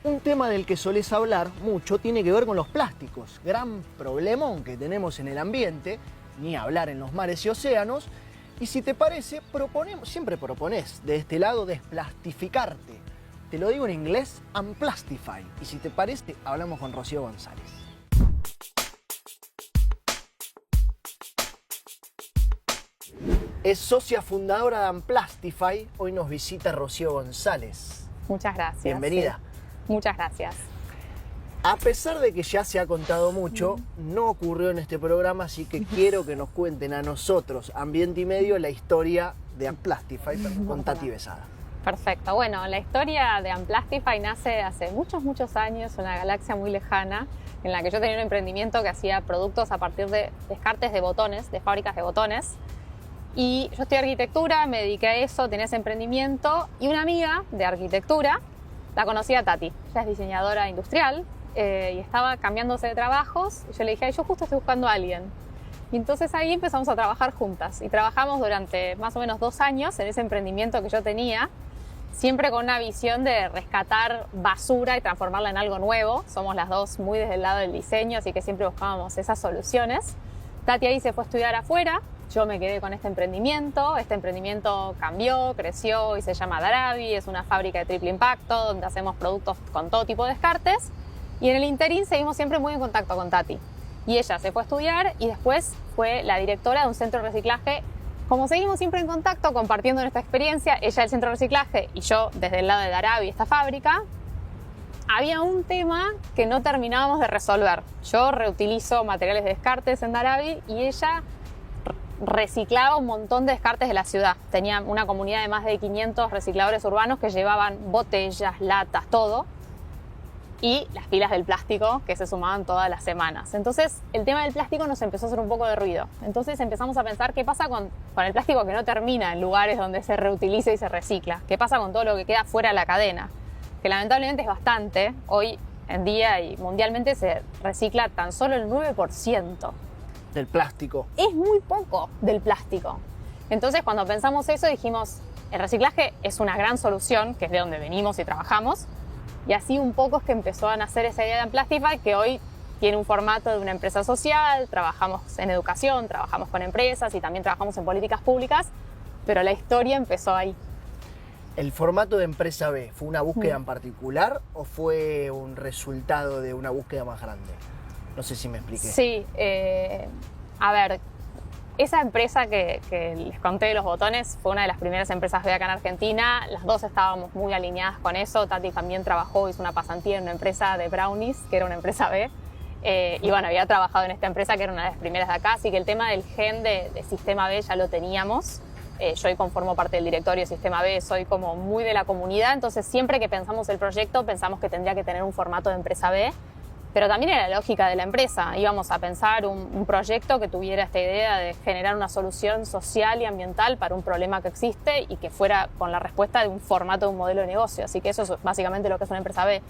Un tema del que solés hablar mucho tiene que ver con los plásticos. Gran problemón que tenemos en el ambiente, ni hablar en los mares y océanos. Y si te parece, siempre proponés de este lado desplastificarte. Te lo digo en inglés, Unplastify. Y si te parece, hablamos con Rocío González. Es socia fundadora de Unplastify. Hoy nos visita Rocío González. Muchas gracias. Bienvenida. Sí. Muchas gracias. A pesar de que ya se ha contado mucho, no ocurrió en este programa, así que quiero que nos cuenten a nosotros, Ambiente y Medio, la historia de Unplastify con Tati Besada. Perfecto. Bueno, la historia de Unplastify nace hace muchos años, una galaxia muy lejana, en la que yo tenía un emprendimiento que hacía productos a partir de descartes de botones, de fábricas de botones. Y yo estudié arquitectura, me dediqué a eso, tenía ese emprendimiento, y una amiga de arquitectura la conocía a Tati. Ella es diseñadora industrial y estaba cambiándose de trabajos. Y yo le dije, yo justo estoy buscando a alguien. Y entonces ahí empezamos a trabajar juntas. Y trabajamos durante más o menos 2 años en ese emprendimiento que yo tenía, siempre con una visión de rescatar basura y transformarla en algo nuevo. Somos las dos muy desde el lado del diseño, así que siempre buscábamos esas soluciones. Tati ahí se fue a estudiar afuera. Yo me quedé con este emprendimiento cambió, creció y se llama Darabi, es una fábrica de triple impacto donde hacemos productos con todo tipo de descartes y en el interín seguimos siempre muy en contacto con Tati. Y ella se fue a estudiar y después fue la directora de un centro de reciclaje. Como seguimos siempre en contacto, compartiendo nuestra experiencia, ella del centro de reciclaje y yo desde el lado de Darabi, esta fábrica, había un tema que no terminábamos de resolver. Yo reutilizo materiales de descartes en Darabi y ella reciclaba un montón de descartes de la ciudad. Tenía una comunidad de más de 500 recicladores urbanos que llevaban botellas, latas, todo, y las pilas del plástico que se sumaban todas las semanas. Entonces el tema del plástico nos empezó a hacer un poco de ruido. Entonces empezamos a pensar qué pasa con el plástico que no termina en lugares donde se reutiliza y se recicla. ¿Qué pasa con todo lo que queda fuera de la cadena? Que lamentablemente es bastante. Hoy en día y mundialmente se recicla tan solo el 9%. Del plástico. Es muy poco del plástico. Entonces, cuando pensamos eso, dijimos, el reciclaje es una gran solución, que es de donde venimos y trabajamos, y así un poco es que empezó a nacer esa idea de Unplastify, que hoy tiene un formato de una empresa social, trabajamos en educación, trabajamos con empresas y también trabajamos en políticas públicas, pero la historia empezó ahí. ¿El formato de empresa B fue una búsqueda en particular o fue un resultado de una búsqueda más grande? No sé si me expliqué. Sí, a ver, esa empresa que les conté de los botones fue una de las primeras empresas B acá en Argentina. Las dos estábamos muy alineadas con eso. Tati también trabajó, hizo una pasantía en una empresa de brownies, que era una empresa B. Y bueno, había trabajado en esta empresa que era una de las primeras de acá, así que el tema del gen de Sistema B ya lo teníamos. Yo hoy conformo parte del directorio de Sistema B, soy como muy de la comunidad, entonces siempre que pensamos el proyecto pensamos que tendría que tener un formato de empresa B. Pero también era la lógica de la empresa. Íbamos a pensar un proyecto que tuviera esta idea de generar una solución social y ambiental para un problema que existe y que fuera con la respuesta de un formato de un modelo de negocio. Así que eso es básicamente lo que es una empresa B.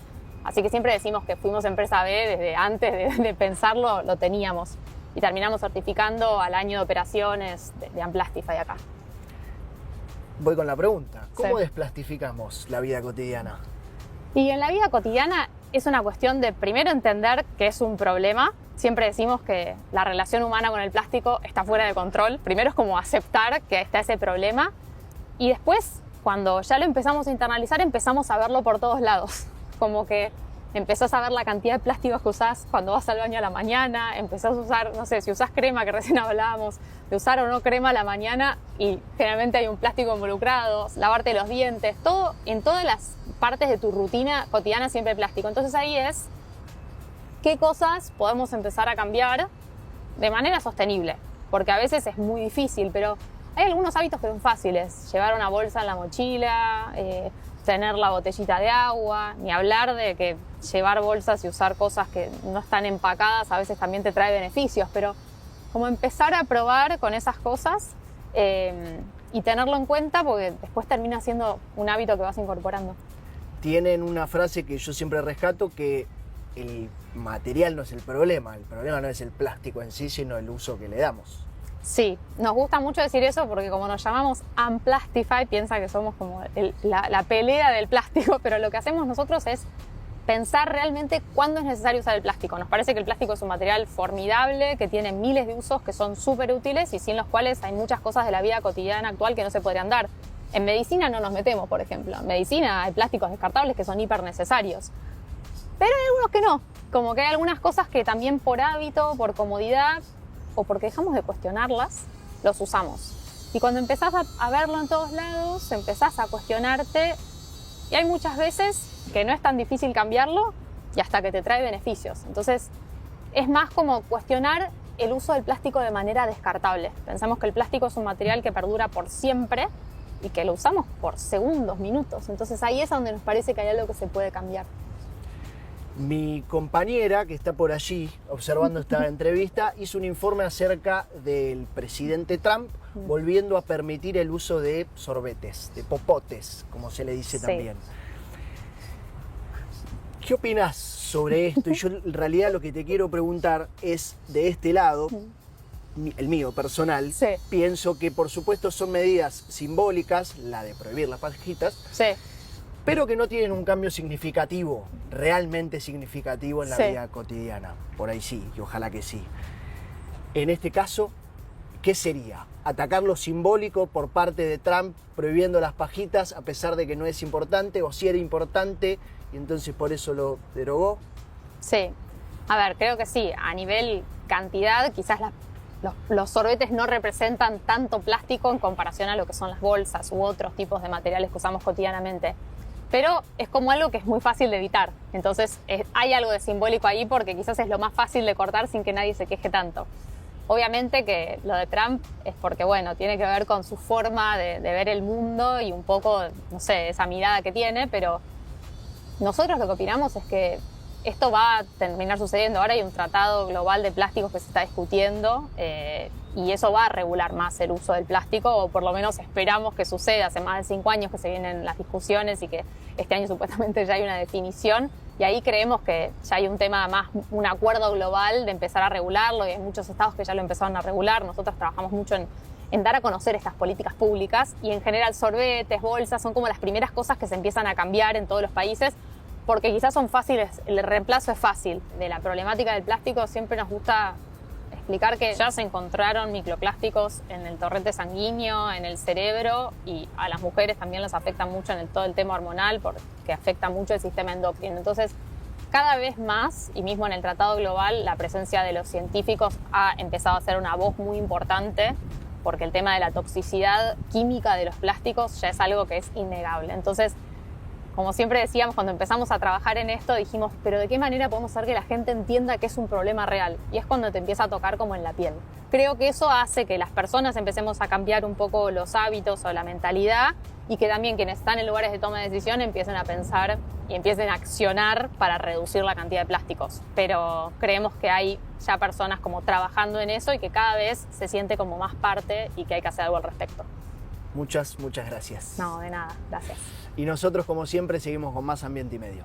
Así que siempre decimos que fuimos empresa B desde antes de pensarlo, lo teníamos. Y terminamos certificando al año de operaciones de Unplastify acá. Voy con la pregunta. ¿Cómo Sí. desplastificamos la vida cotidiana? Y en la vida cotidiana es una cuestión de primero entender que es un problema. Siempre decimos que la relación humana con el plástico está fuera de control. Primero es como aceptar que está ese problema y después, cuando ya lo empezamos a internalizar, empezamos a verlo por todos lados. Como que empezás a ver la cantidad de plásticos que usás cuando vas al baño a la mañana, empezás a usar, no sé, si usás crema, que recién hablábamos, de usar o no crema a la mañana y generalmente hay un plástico involucrado, lavarte los dientes, todo, en todas las partes de tu rutina cotidiana siempre hay plástico. Entonces ahí es qué cosas podemos empezar a cambiar de manera sostenible, porque a veces es muy difícil, pero hay algunos hábitos que son fáciles, llevar una bolsa en la mochila, tener la botellita de agua, ni hablar de que llevar bolsas y usar cosas que no están empacadas a veces también te trae beneficios, pero como empezar a probar con esas cosas y tenerlo en cuenta porque después termina siendo un hábito que vas incorporando. Tienen una frase que yo siempre rescato, que el material no es el problema no es el plástico en sí, sino el uso que le damos. Sí, nos gusta mucho decir eso porque como nos llamamos Unplastify, piensa que somos como la pelea del plástico, pero lo que hacemos nosotros es pensar realmente cuándo es necesario usar el plástico. Nos parece que el plástico es un material formidable, que tiene miles de usos que son súper útiles y sin los cuales hay muchas cosas de la vida cotidiana actual que no se podrían dar. En medicina no nos metemos, por ejemplo. En medicina hay plásticos descartables que son hiper necesarios. Pero hay algunos que no. Como que hay algunas cosas que también por hábito, por comodidad o porque dejamos de cuestionarlas, los usamos. Y cuando empezás a verlo en todos lados, empezás a cuestionarte y hay muchas veces que no es tan difícil cambiarlo y hasta que te trae beneficios. Entonces, es más como cuestionar el uso del plástico de manera descartable. Pensamos que el plástico es un material que perdura por siempre y que lo usamos por segundos, minutos. Entonces, ahí es donde nos parece que hay algo que se puede cambiar. Mi compañera, que está por allí observando esta entrevista, hizo un informe acerca del presidente Trump volviendo a permitir el uso de sorbetes, de popotes, como se le dice también. ¿Qué opinas sobre esto? Y yo en realidad lo que te quiero preguntar es, de este lado, el mío personal, pienso que por supuesto son medidas simbólicas, la de prohibir las pajitas, pero que no tienen un cambio significativo, realmente significativo en la vida cotidiana. Por ahí sí, y ojalá que sí. En este caso, ¿qué sería? ¿Atacar lo simbólico por parte de Trump prohibiendo las pajitas a pesar de que no es importante o si era importante y entonces por eso lo derogó? Sí, a ver, creo que sí. A nivel cantidad, quizás los sorbetes no representan tanto plástico en comparación a lo que son las bolsas u otros tipos de materiales que usamos cotidianamente. Pero es como algo que es muy fácil de evitar. Entonces hay algo de simbólico ahí porque quizás es lo más fácil de cortar sin que nadie se queje tanto. Obviamente que lo de Trump es porque, bueno, tiene que ver con su forma de ver el mundo y un poco, no sé, esa mirada que tiene, pero nosotros lo que opinamos es que esto va a terminar sucediendo. Ahora hay un tratado global de plásticos que se está discutiendo y eso va a regular más el uso del plástico, o por lo menos esperamos que suceda. Hace más de 5 años que se vienen las discusiones y que este año supuestamente ya hay una definición y ahí creemos que ya hay un tema más, un acuerdo global de empezar a regularlo y hay muchos estados que ya lo empezaron a regular. Nosotros trabajamos mucho en dar a conocer estas políticas públicas y en general sorbetes, bolsas son como las primeras cosas que se empiezan a cambiar en todos los países porque quizás son fáciles, el reemplazo es fácil. De la problemática del plástico siempre nos gusta explicar que ya se encontraron microplásticos en el torrente sanguíneo, en el cerebro y a las mujeres también les afecta mucho en todo el tema hormonal porque afecta mucho el sistema endocrino. Entonces, cada vez más, y mismo en el Tratado Global, la presencia de los científicos ha empezado a ser una voz muy importante porque el tema de la toxicidad química de los plásticos ya es algo que es innegable. Entonces, como siempre decíamos, cuando empezamos a trabajar en esto, dijimos, pero ¿de qué manera podemos hacer que la gente entienda que es un problema real? Y es cuando te empieza a tocar como en la piel. Creo que eso hace que las personas empecemos a cambiar un poco los hábitos o la mentalidad y que también quienes están en lugares de toma de decisión empiecen a pensar y empiecen a accionar para reducir la cantidad de plásticos. Pero creemos que hay ya personas como trabajando en eso y que cada vez se siente como más parte y que hay que hacer algo al respecto. Muchas gracias. No, de nada. Gracias. Y nosotros, como siempre, seguimos con más Ambiente y Medio.